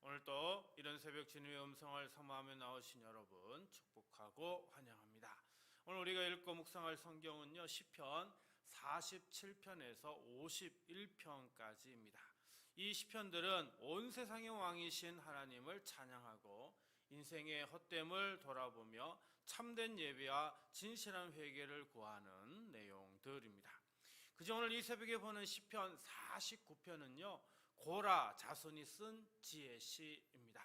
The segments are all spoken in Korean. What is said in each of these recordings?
오늘도 이런 새벽 주님의 음성을 사모하며 나오신 여러분 축복하고 환영합니다. 오늘 우리가 읽고 묵상할 성경은요, 시편 47편에서 51편까지입니다. 이 시편들은 온 세상의 왕이신 하나님을 찬양하고 인생의 헛됨을 돌아보며 참된 예배와 진실한 회개를 구하는 내용들입니다. 그저 오늘 이 새벽에 보는 시편 49편은요, 고라 자손이 쓴 지혜시입니다.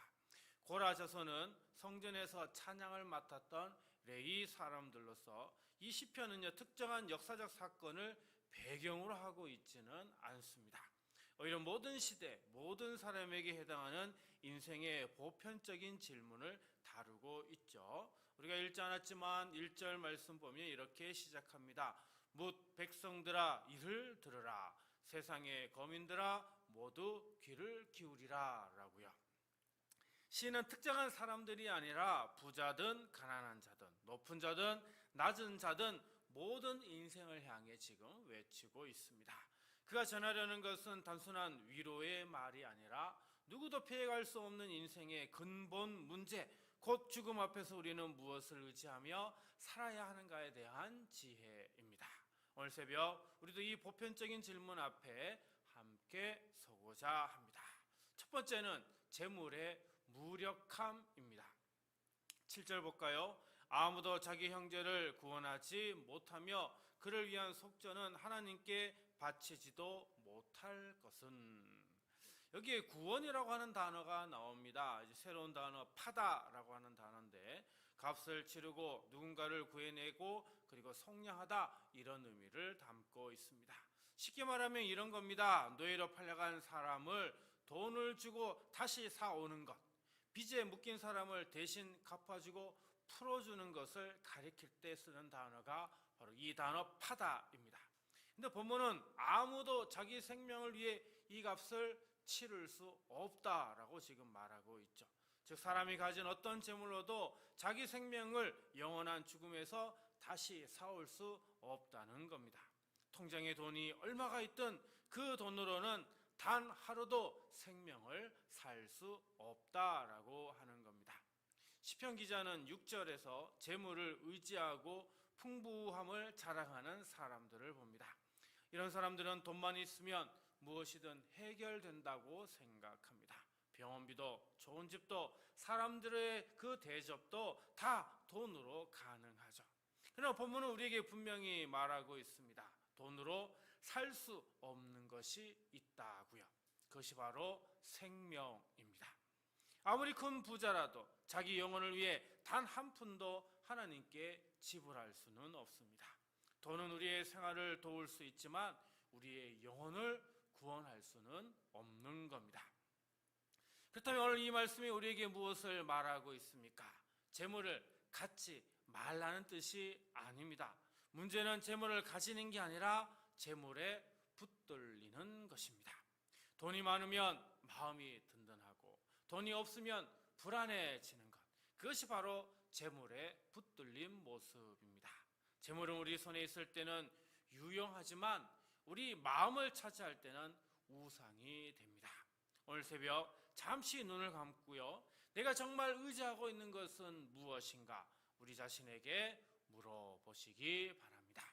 고라 자손은 성전에서 찬양을 맡았던 레위 사람들로서 이 시편은요, 특정한 역사적 사건을 배경으로 하고 있지는 않습니다. 오히려 모든 시대, 모든 사람에게 해당하는 인생의 보편적인 질문을 다루고 있죠. 우리가 읽지 않았지만 1절 말씀 보면 이렇게 시작합니다. 뭇 백성들아 이를 들으라, 세상의 거민들아 모두 귀를 기울이라 라고요. 시는 특정한 사람들이 아니라 부자든 가난한 자든 높은 자든 낮은 자든 모든 인생을 향해 지금 외치고 있습니다. 그가 전하려는 것은 단순한 위로의 말이 아니라 누구도 피해갈 수 없는 인생의 근본 문제, 곧 죽음 앞에서 우리는 무엇을 의지하며 살아야 하는가에 대한 지혜입니다. 오늘 새벽 우리도 이 보편적인 질문 앞에 함께 서고자 합니다. 첫 번째는 재물의 무력함입니다. 7절 볼까요? 아무도 자기 형제를 구원하지 못하며 그를 위한 속전은 하나님께 바치지도 못할 것은. 여기에 구원이라고 하는 단어가 나옵니다. 이제 새로운 단어 파다라고 하는 단어인데, 값을 치르고 누군가를 구해내고 그리고 속량하다, 이런 의미를 담고 있습니다. 쉽게 말하면 이런 겁니다. 노예로 팔려간 사람을 돈을 주고 다시 사오는 것, 빚에 묶인 사람을 대신 갚아주고 풀어주는 것을 가리킬 때 쓰는 단어가 바로 이 단어 파다입니다. 근데 본문은 아무도 자기 생명을 위해 이 값을 치를 수 없다라고 지금 말하고 있죠. 즉 사람이 가진 어떤 재물로도 자기 생명을 영원한 죽음에서 다시 사올 수 없다는 겁니다. 통장에 돈이 얼마가 있든 그 돈으로는 단 하루도 생명을 살 수 없다라고 하는 겁니다. 시편 기자는 6절에서 재물을 의지하고 풍부함을 자랑하는 사람들을 봅니다. 이런 사람들은 돈만 있으면 무엇이든 해결된다고 생각합니다. 병원비도 좋은 집도 사람들의 그 대접도 다 돈으로 가능하죠. 그러나 본문은 우리에게 분명히 말하고 있습니다. 돈으로 살 수 없는 것이 있다고요. 그것이 바로 생명입니다. 아무리 큰 부자라도 자기 영혼을 위해 단 한 푼도 하나님께 지불할 수는 없습니다. 돈은 우리의 생활을 도울 수 있지만 우리의 영혼을 구원할 수는 없는 겁니다. 그렇다면 오늘 이 말씀이 우리에게 무엇을 말하고 있습니까? 재물을 갖지 말라는 뜻이 아닙니다. 문제는 재물을 가지는 게 아니라 재물에 붙들리는 것입니다. 돈이 많으면 마음이 든든하고 돈이 없으면 불안해지는 것, 그것이 바로 재물에 붙들린 모습입니다. 재물은 우리 손에 있을 때는 유용하지만 우리 마음을 차지할 때는 우상이 됩니다. 오늘 새벽 잠시 눈을 감고요, 내가 정말 의지하고 있는 것은 무엇인가 우리 자신에게 물어보시기 바랍니다.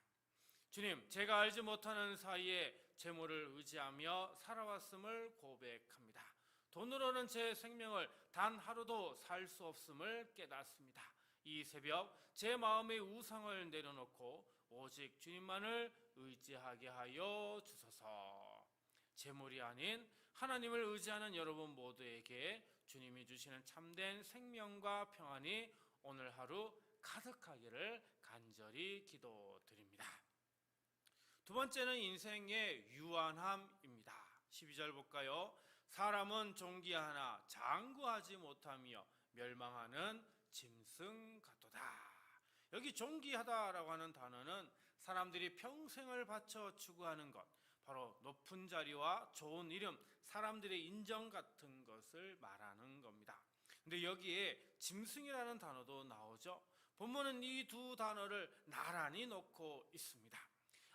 주님, 제가 알지 못하는 사이에 재물을 의지하며 살아왔음을 고백합니다. 돈으로는 제 생명을 단 하루도 살 수 없음을 깨닫습니다. 이 새벽 제 마음의 우상을 내려놓고 오직 주님만을 의지하게 하여 주소서. 재물이 아닌 하나님을 의지하는 여러분 모두에게 주님이 주시는 참된 생명과 평안이 오늘 하루 가득하기를 간절히 기도드립니다. 두 번째는 인생의 유한함입니다. 12절 볼까요? 사람은 존귀하나 장구하지 못하며 멸망하는 짐승 같도다. 여기 존귀하다라고 하는 단어는 사람들이 평생을 바쳐 추구하는 것, 바로 높은 자리와 좋은 이름, 사람들의 인정 같은 것을 말하는 겁니다. 근데 여기에 짐승이라는 단어도 나오죠. 본문은 이 두 단어를 나란히 놓고 있습니다.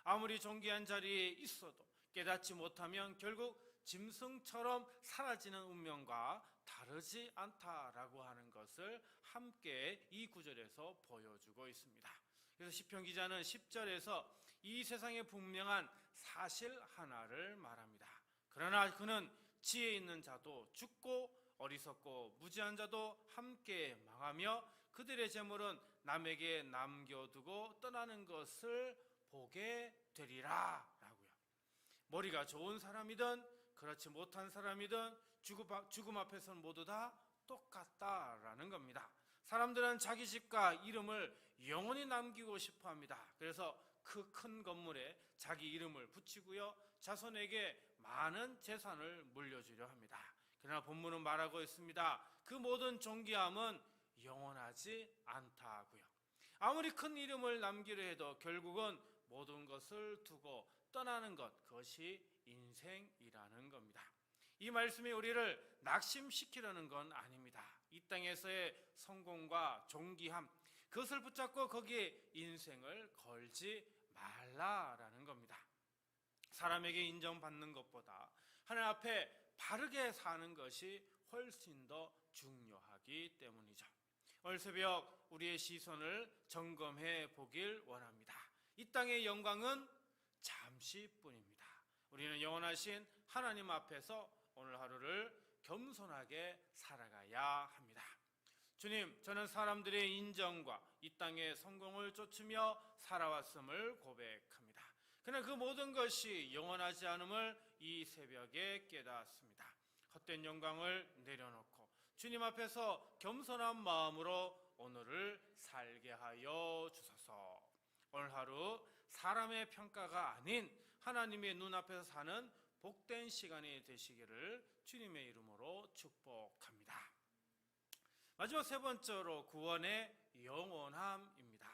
아무리 존귀한 자리에 있어도 깨닫지 못하면 결국 짐승처럼 사라지는 운명과 다르지 않다라고 하는 것을 함께 이 구절에서 보여주고 있습니다. 그래서 시편 기자는 10절에서 이 세상에 분명한 사실 하나를 말합니다. 그러나 그는 지혜 있는 자도 죽고 어리석고 무지한 자도 함께 망하며 그들의 재물은 남에게 남겨두고 떠나는 것을 보게 되리라 라고요. 머리가 좋은 사람이든 그렇지 못한 사람이든 죽음 앞에서는 모두 다 똑같다라는 겁니다. 사람들은 자기 집과 이름을 영원히 남기고 싶어 합니다. 그래서 그 큰 건물에 자기 이름을 붙이고요, 자손에게 많은 재산을 물려주려 합니다. 그러나 본문은 말하고 있습니다. 그 모든 존귀함은 영원하지 않다고요. 아무리 큰 이름을 남기려 해도 결국은 모든 것을 두고 떠나는 것, 그것이 인생이라는 겁니다. 이 말씀이 우리를 낙심시키려는 건 아닙니다. 이 땅에서의 성공과 존귀함, 그것을 붙잡고 거기에 인생을 걸지 말라라는 겁니다. 사람에게 인정받는 것보다 하나님 앞에 바르게 사는 것이 훨씬 더 중요하기 때문이죠. 오늘 새벽 우리의 시선을 점검해 보길 원합니다. 이 땅의 영광은 잠시뿐입니다. 우리는 영원하신 하나님 앞에서 오늘 하루를 겸손하게 살아가야 합니다. 주님, 저는 사람들의 인정과 이 땅의 성공을 쫓으며 살아왔음을 고백합니다. 그러나 그 모든 것이 영원하지 않음을 이 새벽에 깨닫습니다. 헛된 영광을 내려놓고 주님 앞에서 겸손한 마음으로 오늘을 살게 하여 주소서. 오늘 하루 사람의 평가가 아닌 하나님의 눈앞에서 사는 복된 시간이 되시기를 주님의 이름으로 축복합니다. 마지막 세 번째로 구원의 영원함입니다.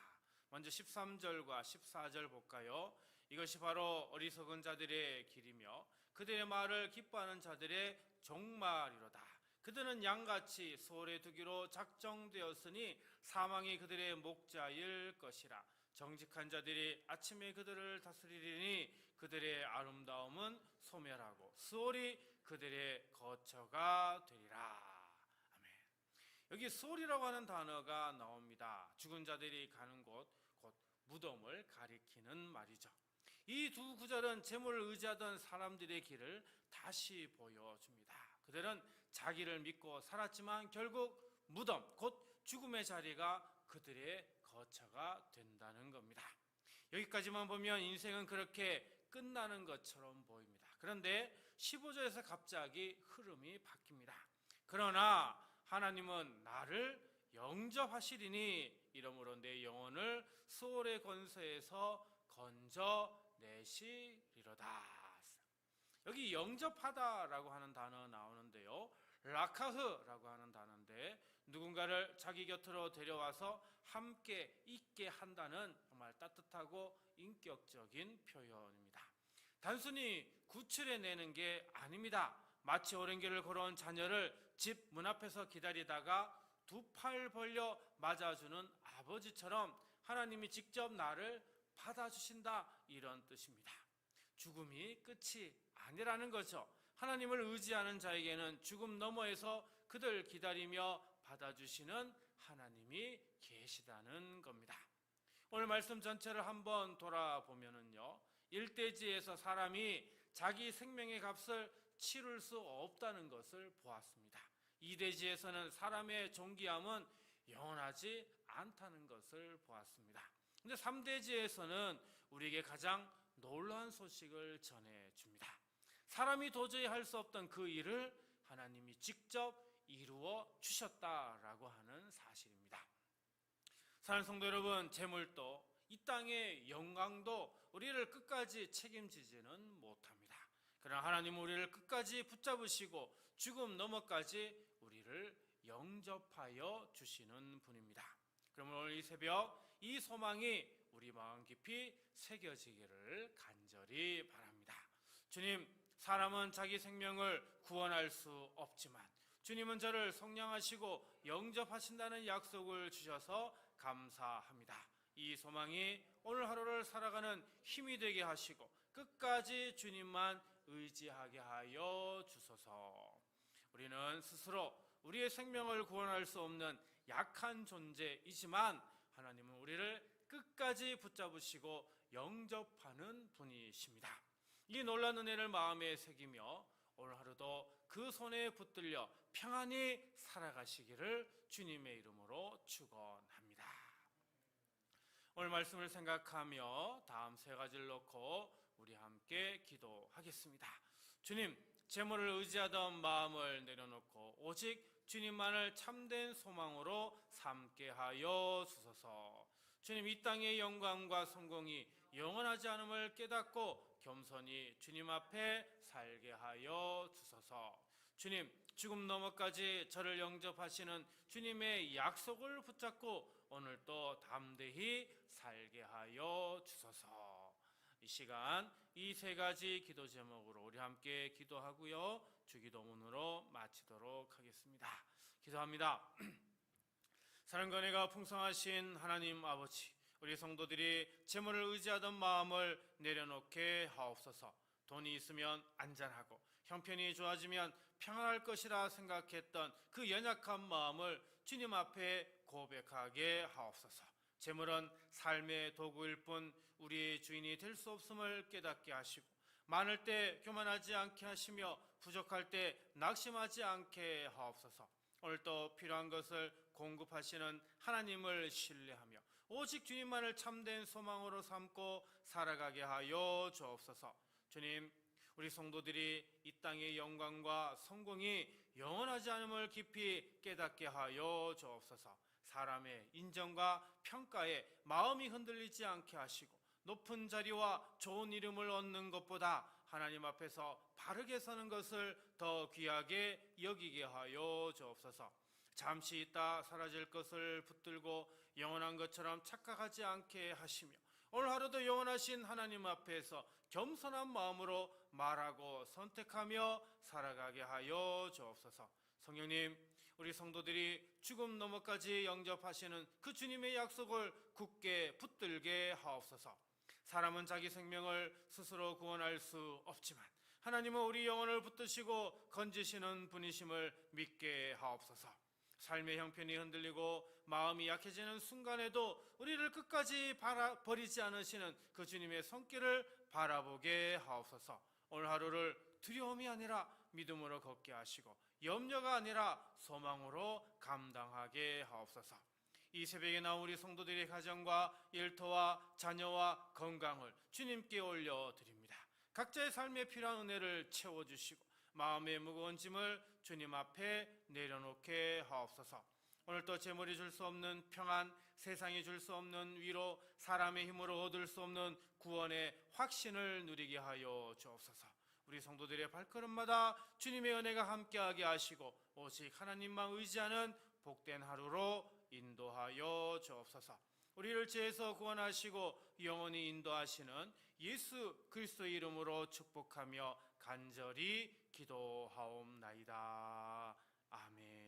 먼저 13절과 14절 볼까요? 이것이 바로 어리석은 자들의 길이며 그들의 말을 기뻐하는 자들의 종말이로다. 그들은 양같이 소홀에 두기로 작정되었으니 사망이 그들의 목자일 것이라. 정직한 자들이 아침에 그들을 다스리리니 그들의 아름다움은 소멸하고 수월이 그들의 거처가 되리라. 아멘. 여기 수월이라고 하는 단어가 나옵니다. 죽은 자들이 가는 곳, 곧 무덤을 가리키는 말이죠. 이 두 구절은 재물을 의지하던 사람들의 길을 다시 보여줍니다. 그들은 자기를 믿고 살았지만 결국 무덤, 곧 죽음의 자리가 그들의 거처가 된다는 겁니다. 여기까지만 보면 인생은 그렇게 끝나는 것처럼 보입니다. 그런데 15절에서 갑자기 흐름이 바뀝니다. 그러나 하나님은 나를 영접하시리니 이러므로 내 영혼을 수월의 권세에서 건져내시리로다. 여기 영접하다라고 하는 단어 나오는데요, 라카흐라고 하는 단어인데 누군가를 자기 곁으로 데려와서 함께 있게 한다는 정말 따뜻하고 인격적인 표현입니다. 단순히 구출해내는 게 아닙니다. 마치 오랜 길을 걸어온 자녀를 집 문 앞에서 기다리다가 두 팔 벌려 맞아주는 아버지처럼 하나님이 직접 나를 받아주신다, 이런 뜻입니다. 죽음이 끝이 아니라는 거죠. 하나님을 의지하는 자에게는 죽음 너머에서 그들 기다리며 받아주시는 하나님이 계시다는 겁니다. 오늘 말씀 전체를 한번 돌아보면은요, 일대지에서 사람이 자기 생명의 값을 치를 수 없다는 것을 보았습니다. 이대지에서는 사람의 존귀함은 영원하지 않다는 것을 보았습니다. 근데 3대지에서는 우리에게 가장 놀라운 소식을 전해줍니다. 사람이 도저히 할 수 없던 그 일을 하나님이 직접 이루어 주셨다라고 하는 사실입니다. 사랑하는 성도 여러분, 재물도 이 땅의 영광도 우리를 끝까지 책임지지는 못합니다. 그러나 하나님은 우리를 끝까지 붙잡으시고 죽음 너머까지 우리를 영접하여 주시는 분입니다. 그러면 오늘 이 새벽 이 소망이 우리 마음 깊이 새겨지기를 간절히 바랍니다. 주님, 사람은 자기 생명을 구원할 수 없지만 주님은 저를 속량하시고 영접하신다는 약속을 주셔서 감사합니다. 이 소망이 오늘 하루를 살아가는 힘이 되게 하시고 끝까지 주님만 의지하게 하여 주소서. 우리는 스스로 우리의 생명을 구원할 수 없는 약한 존재이지만 하나님은 우리를 끝까지 붙잡으시고 영접하는 분이십니다. 이 놀라운 은혜를 마음에 새기며 오늘 하루도 그 손에 붙들려 평안히 살아가시기를 주님의 이름으로 축원합니다. 오늘 말씀을 생각하며 다음 세 가지를 놓고 우리 함께 기도하겠습니다. 주님, 재물을 의지하던 마음을 내려놓고 오직 주님만을 참된 소망으로 삼게 하여 주소서. 주님, 이 땅의 영광과 성공이 영원하지 않음을 깨닫고 겸손히 주님 앞에 살게 하여 주소서. 주님, 죽음 너머까지 저를 영접하시는 주님의 약속을 붙잡고 오늘도 담대히 살게 하여 주소서. 이 시간 이 세 가지 기도 제목으로 우리 함께 기도하고요, 주기도문으로 마치도록 하겠습니다. 기도합니다. 사랑과 은혜가 풍성하신 하나님 아버지, 우리 성도들이 재물을 의지하던 마음을 내려놓게 하옵소서. 돈이 있으면 안전하고 형편이 좋아지면 평안할 것이라 생각했던 그 연약한 마음을 주님 앞에 고백하게 하옵소서. 재물은 삶의 도구일 뿐 우리의 주인이 될 수 없음을 깨닫게 하시고, 많을 때 교만하지 않게 하시며 부족할 때 낙심하지 않게 하옵소서. 오늘도 필요한 것을 공급하시는 하나님을 신뢰하며 오직 주님만을 참된 소망으로 삼고 살아가게 하여 주옵소서. 주님, 우리 성도들이 이 땅의 영광과 성공이 영원하지 않음을 깊이 깨닫게 하여 주옵소서. 사람의 인정과 평가에 마음이 흔들리지 않게 하시고 높은 자리와 좋은 이름을 얻는 것보다 하나님 앞에서 바르게 서는 것을 더 귀하게 여기게 하여 주옵소서. 잠시 있다 사라질 것을 붙들고 영원한 것처럼 착각하지 않게 하시며 오늘 하루도 영원하신 하나님 앞에서 겸손한 마음으로 말하고 선택하며 살아가게 하여 주옵소서. 성령님, 우리 성도들이 죽음 너머까지 영접하시는 그 주님의 약속을 굳게 붙들게 하옵소서. 사람은 자기 생명을 스스로 구원할 수 없지만 하나님은 우리 영혼을 붙드시고 건지시는 분이심을 믿게 하옵소서. 삶의 형편이 흔들리고 마음이 약해지는 순간에도 우리를 끝까지 버리지 않으시는 그 주님의 손길을 바라보게 하옵소서. 오늘 하루를 두려움이 아니라 믿음으로 걷게 하시고 염려가 아니라 소망으로 감당하게 하옵소서. 이 새벽에 나온 우리 성도들의 가정과 일터와 자녀와 건강을 주님께 올려드립니다. 각자의 삶에 필요한 은혜를 채워주시고 마음의 무거운 짐을 주님 앞에 내려놓게 하옵소서. 오늘도 재물이 줄 수 없는 평안, 세상이 줄 수 없는 위로, 사람의 힘으로 얻을 수 없는 구원의 확신을 누리게 하여 주옵소서. 우리 성도들의 발걸음마다 주님의 은혜가 함께하게 하시고 오직 하나님만 의지하는 복된 하루로 인도하여 주옵소서. 우리를 죄에서 구원하시고 영원히 인도하시는 예수 그리스도의 이름으로 축복하며 간절히 기도하옵나이다. 아멘.